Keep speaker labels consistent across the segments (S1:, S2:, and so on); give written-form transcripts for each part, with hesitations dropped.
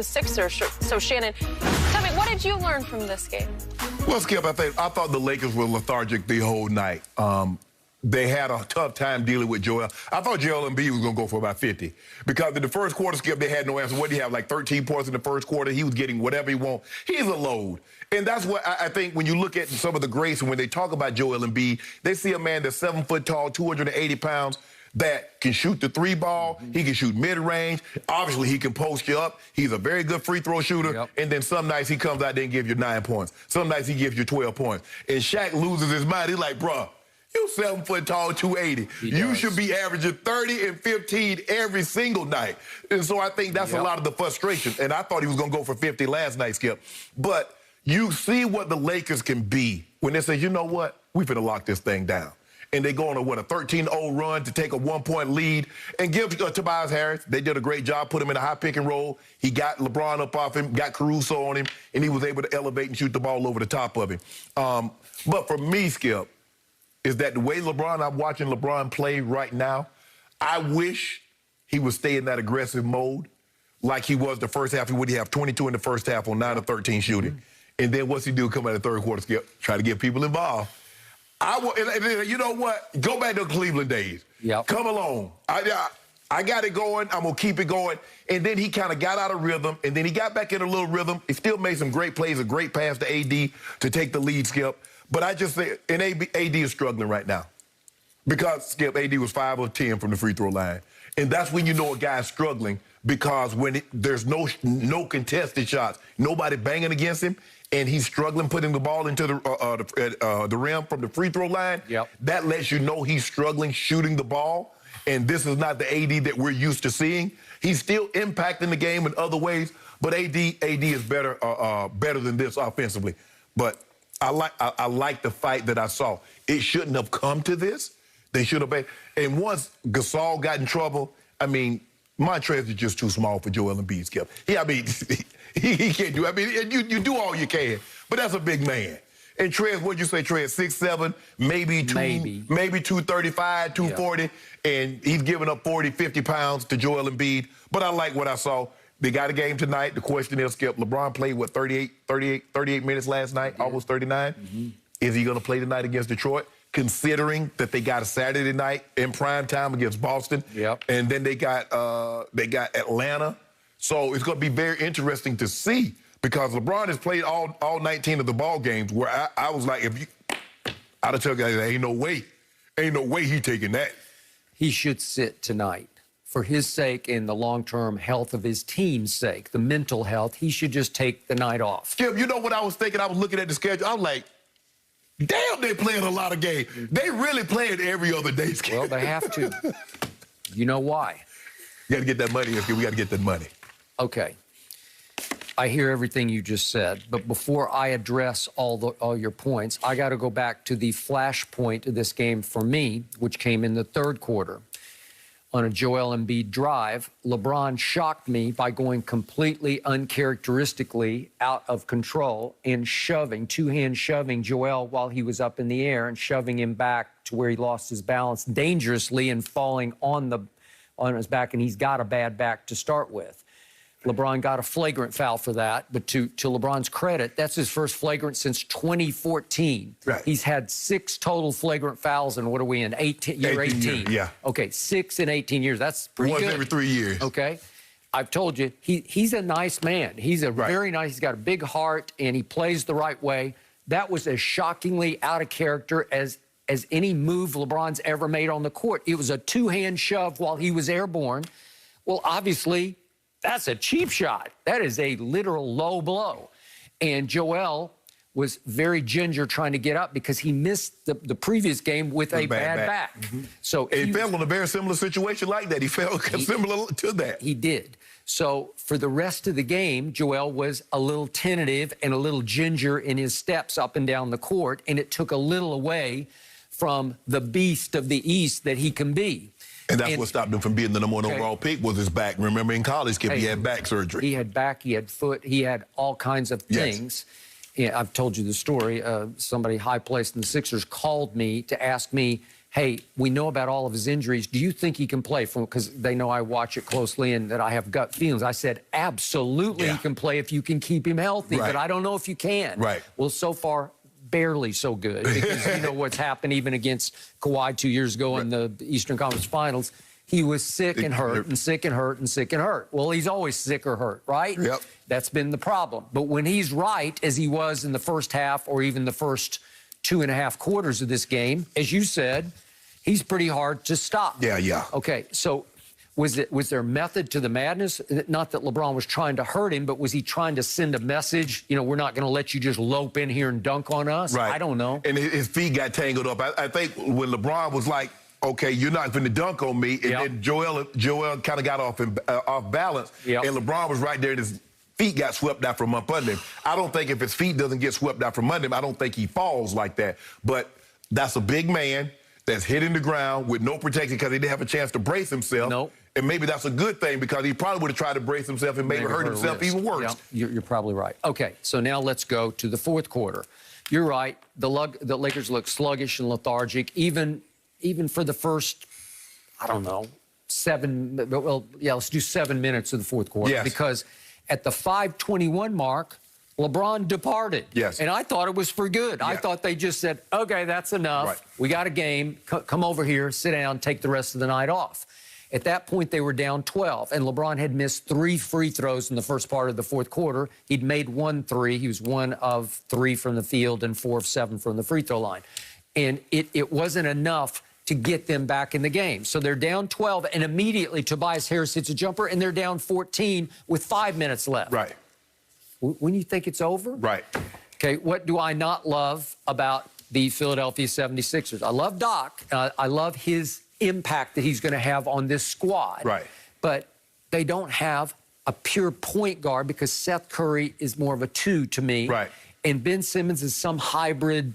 S1: the Sixers. So, Shannon, tell me, what did you learn from this game?
S2: Well, Skip, I thought the Lakers were lethargic the whole night. They had a tough time dealing with Joel. I thought Joel Embiid was going to go for about 50 because in the first quarter, Skip, they had no answer. What did he have, like 13 points in the first quarter? He was getting whatever he wanted. He's a load. And that's what I think when you look at some of the greats and when they talk about Joel Embiid, they see a man that's 7 foot tall, 280 pounds, that can shoot the three ball. He can shoot mid-range. Obviously, he can post you up. He's a very good free throw shooter. Yep. And then some nights he comes out there and gives you 9 points. Some nights he gives you 12 points. And Shaq loses his mind. He's like, bruh, you 7 foot tall, 280. You should be averaging 30 and 15 every single night. And so I think that's a lot of the frustration. And I thought he was going to go for 50 last night, Skip. But you see what the Lakers can be when they say, you know what, we finna lock this thing down. And they go on a 13-0 run to take a 1-point lead and give Tobias Harris. They did a great job, put him in a high pick and roll. He got LeBron up off him, got Caruso on him, and he was able to elevate and shoot the ball over the top of him. But for me, Skip, is that the way I'm watching LeBron play right now, I wish he would stay in that aggressive mode like he was the first half. He would have 22 in the first half on 9 of 13 shooting. And then what's he do come out of the third quarter, Skip? Try to get people involved. You know what? Go back to the Cleveland days. Yep. Come along. I got it going. I'm going to keep it going. And then he kind of got out of rhythm, and then he got back in a little rhythm. He still made some great plays, a great pass to AD to take the lead, Skip. But I just say, and AD is struggling right now. Because, Skip, AD was 5 of 10 from the free throw line. And that's when you know a guy's struggling, because when there's no contested shots, nobody banging against him, and he's struggling putting the ball into the rim from the free throw line, that lets you know he's struggling shooting the ball. And this is not the AD that we're used to seeing. He's still impacting the game in other ways, but AD is better than this offensively. But I like the fight that I saw. It shouldn't have come to this. They should have been. And once Gasol got in trouble, I mean, Montrez is just too small for Joel Embiid, Skip. He can't do it. I mean, you do all you can, but that's a big man. And Trez, what'd you say, Trez? 6'7", maybe 235, 240, and he's giving up 40, 50 pounds to Joel Embiid. But I like what I saw. They got a game tonight. The question is, Skip, LeBron played, what, 38 minutes last night, almost 39? Is he going to play tonight against Detroit? Considering that they got a Saturday night in prime time against Boston, and then they got Atlanta. So it's going to be very interesting to see, because LeBron has played all 19 of the ball games where I was like, I'd have told you, ain't no way he taking that.
S3: He should sit tonight. For his sake and the long-term health of his team's sake, the mental health, he should just take the night off.
S2: Skip, you know what I was thinking? I was looking at the schedule. I was like, damn, they're playing a lot of games. They really playing every other day.
S3: Well, they have to. You know why?
S2: You got to get that money. We got to get that money.
S3: Okay. I hear everything you just said, but before I address all your points, I got to go back to the flashpoint of this game for me, which came in the third quarter. On a Joel Embiid drive, LeBron shocked me by going completely uncharacteristically out of control and shoving, two-hand shoving Joel while he was up in the air and shoving him back to where he lost his balance dangerously and falling on his back, and he's got a bad back to start with. LeBron got a flagrant foul for that, but to LeBron's credit, that's his first flagrant since 2014. Right. He's had 6 total flagrant fouls, and what are we in, year 18?
S2: Yeah.
S3: Okay, 6 in 18 years. That's pretty good.
S2: Once every 3 years.
S3: Okay. I've told you, he's a nice man. He's a very nice, he's got a big heart, and he plays the right way. That was as shockingly out of character as any move LeBron's ever made on the court. It was a two-hand shove while he was airborne. Well, obviously, that's a cheap shot. That is a literal low blow. And Joel was very ginger trying to get up because he missed the previous game with a bad back. So
S2: he fell in a very similar situation like that. He fell similar to that.
S3: He did. So for the rest of the game, Joel was a little tentative and a little ginger in his steps up and down the court, and it took a little away from the beast of the East that he can be.
S2: And that's what stopped him from being the #1 overall pick, was his back. Remember in college, Skip, he had back surgery.
S3: He had back, he had foot, he had all kinds of things. Yeah, I've told you the story. Somebody high-placed in the Sixers called me to ask me, hey, we know about all of his injuries. Do you think he can play? Because they know I watch it closely and that I have gut feelings. I said, absolutely he can play if you can keep him healthy, but I don't know if you can.
S2: Right.
S3: Well, so far, barely so good, because you know what's happened even against Kawhi 2 years ago in the Eastern Conference Finals. He was sick and hurt and sick and hurt and sick and hurt. Well, he's always sick or hurt, right?
S2: Yep.
S3: That's been the problem. But when he's right, as he was in the first half or even the first 2.5 quarters of this game, as you said, he's pretty hard to stop.
S2: Yeah.
S3: Okay, so was there method to the madness? Not that LeBron was trying to hurt him, but was he trying to send a message? You know, we're not going to let you just lope in here and dunk on us?
S2: Right.
S3: I don't know.
S2: And his feet got tangled up. I think when LeBron was like, okay, you're not going to dunk on me, and then Joel kind of got off balance, and LeBron was right there, and his feet got swept out from up under him. I don't think if his feet doesn't get swept out from under him, I don't think he falls like that. But that's a big man that's hitting the ground with no protection because he didn't have a chance to brace himself.
S3: Nope.
S2: And maybe that's a good thing because he probably would have tried to brace himself and maybe hurt himself even worse.
S3: Yeah, you're probably right. Okay, so now let's go to the fourth quarter. You're right. The Lakers look sluggish and lethargic, even for the first, I don't know, let's do 7 minutes of the fourth quarter.
S2: Yes.
S3: Because at the 5:21 mark, LeBron departed.
S2: Yes.
S3: And I thought it was for good.
S2: Yeah.
S3: I thought they just said, okay, that's enough.
S2: Right.
S3: We got a game. Come over here, sit down, take the rest of the night off. At that point, they were down 12, and LeBron had missed 3 free throws in the first part of the fourth quarter. He'd made 1 3. He was 1 of 3 from the field and 4 of 7 from the free throw line. And it wasn't enough to get them back in the game. So they're down 12, and immediately Tobias Harris hits a jumper, and they're down 14 with 5 minutes left.
S2: Right.
S3: When you think it's over?
S2: Right.
S3: Okay, what do I not love about the Philadelphia 76ers? I love Doc. I love his impact that he's going to have on this squad.
S2: Right.
S3: But they don't have a pure point guard because Seth Curry is more of a 2 to me.
S2: Right.
S3: And Ben Simmons is some hybrid,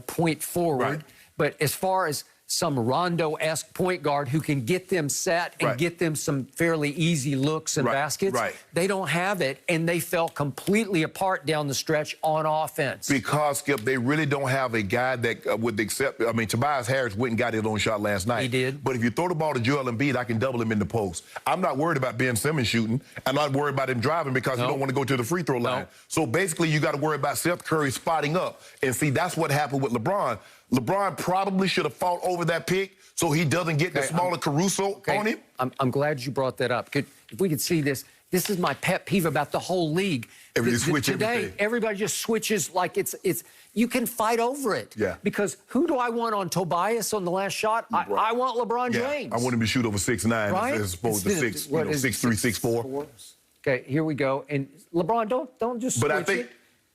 S3: point forward.
S2: Right.
S3: But as far as some Rondo-esque point guard who can get them set and get them some fairly easy looks and baskets, they don't have it, and they fell completely apart down the stretch on offense.
S2: Because, Skip, they really don't have a guy that would accept. I mean, Tobias Harris went and got his own shot last night.
S3: He did.
S2: But if you throw the ball to Joel Embiid, I can double him in the post. I'm not worried about Ben Simmons shooting. I'm not worried about him driving because you don't want to go to the free throw line. So basically, you got to worry about Seth Curry spotting up. And see, that's what happened with LeBron. LeBron probably should have fought over that pick so he doesn't get the smaller Caruso on him.
S3: I'm glad you brought that up. If we could see this, this is my pet peeve about the whole league. Today, everybody just switches like it's you can fight over it.
S2: Yeah.
S3: Because who do I want on Tobias on the last shot? I want LeBron James.
S2: I want him to shoot over 6'9" as opposed to 6'3", 6'4".
S3: Okay, here we go. And LeBron, don't just switch it.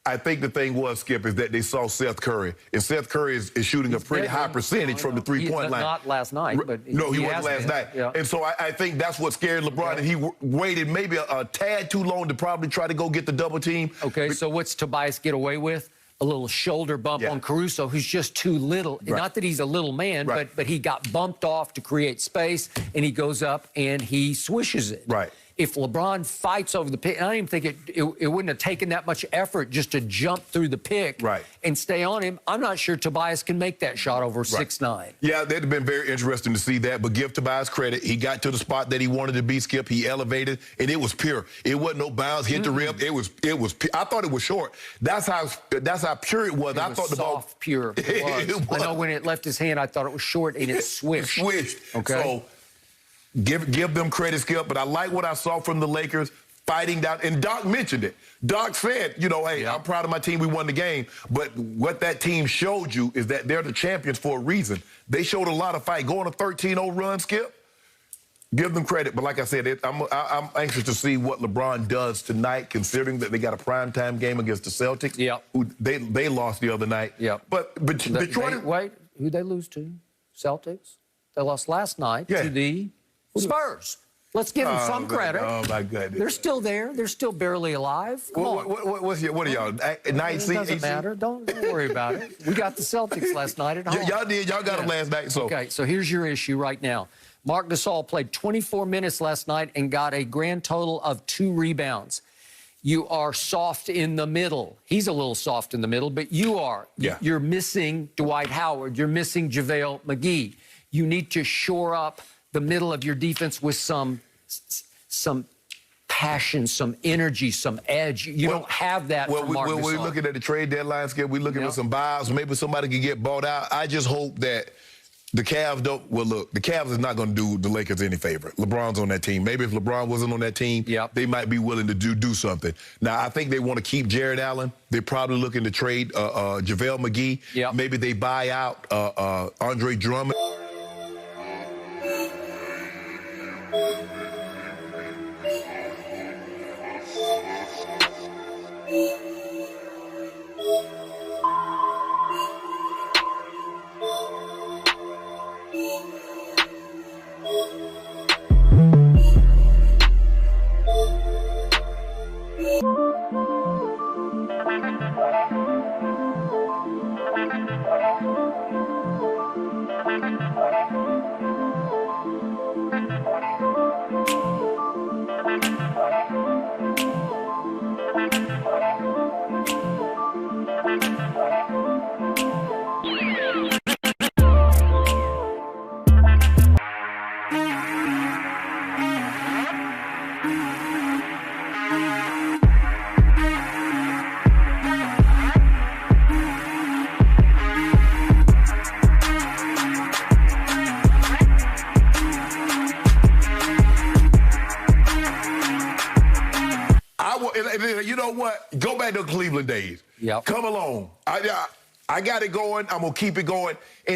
S2: I think the thing was, Skip, is that they saw Seth Curry. And Seth Curry is shooting a pretty high percentage from the three-point line.
S3: Not last night, but
S2: no, he wasn't last night.
S3: Yeah.
S2: And so I think that's what scared LeBron, and he waited maybe a tad too long to probably try to go get the double team.
S3: Okay, so what's Tobias get away with? A little shoulder bump on Caruso, who's just too little. Not that he's a little man, but he got bumped off to create space, and he goes up and he swishes it.
S2: Right.
S3: If LeBron fights over the pick, and I don't even think it wouldn't have taken that much effort just to jump through the pick and stay on him. I'm not sure Tobias can make that shot over 6'9".
S2: Yeah, that'd have been very interesting to see that, but give Tobias credit. He got to the spot that he wanted to be, Skip. He elevated, and it was pure. It wasn't no bounce, hit the rim. It was I thought it was short. That's how pure it was. I thought the ball
S3: pure. It was. I know when it left his hand, I thought it was short, and it swished. Okay.
S2: So, give them credit, Skip, but I like what I saw from the Lakers fighting down. And Doc mentioned it. Doc said, hey, I'm proud of my team. We won the game. But what that team showed you is that they're the champions for a reason. They showed a lot of fight. Go on a 13-0 run, Skip. Give them credit. But like I said, I'm anxious to see what LeBron does tonight, considering that they got a primetime game against the Celtics. Who they lost the other night. But Detroit...
S3: Wait, who'd they lose to? Celtics? They lost last night to the... Spurs. Let's give them some credit.
S2: Oh, my goodness.
S3: They're still there. They're still barely alive. Come on.
S2: What are y'all? Ninth seed?
S3: It doesn't matter. Don't worry about it. We got the Celtics last night at home.
S2: Y'all did. Y'all got them last night. So.
S3: Okay, so here's your issue right now. Marc Gasol played 24 minutes last night and got a grand total of 2 rebounds. You are soft in the middle. He's a little soft in the middle, but you are.
S2: Yeah.
S3: You're missing Dwight Howard. You're missing JaVale McGee. You need to shore up the middle of your defense with some passion, some energy, some edge. You don't have that from Marc Gasol.
S2: We're looking at the trade deadline schedule. We're looking at some buys. Maybe somebody can get bought out. I just hope that the Cavs don't. Well, look, the Cavs is not going to do the Lakers any favor. LeBron's on that team. Maybe if LeBron wasn't on that team, they might be willing to do something. Now, I think they want to keep Jared Allen. They're probably looking to trade JaVale McGee.
S3: Yep.
S2: Maybe they buy out Andre Drummond. You know what? Go back to the Cleveland days.
S3: Yep.
S2: Come along. I got it going. I'm going to keep it going. And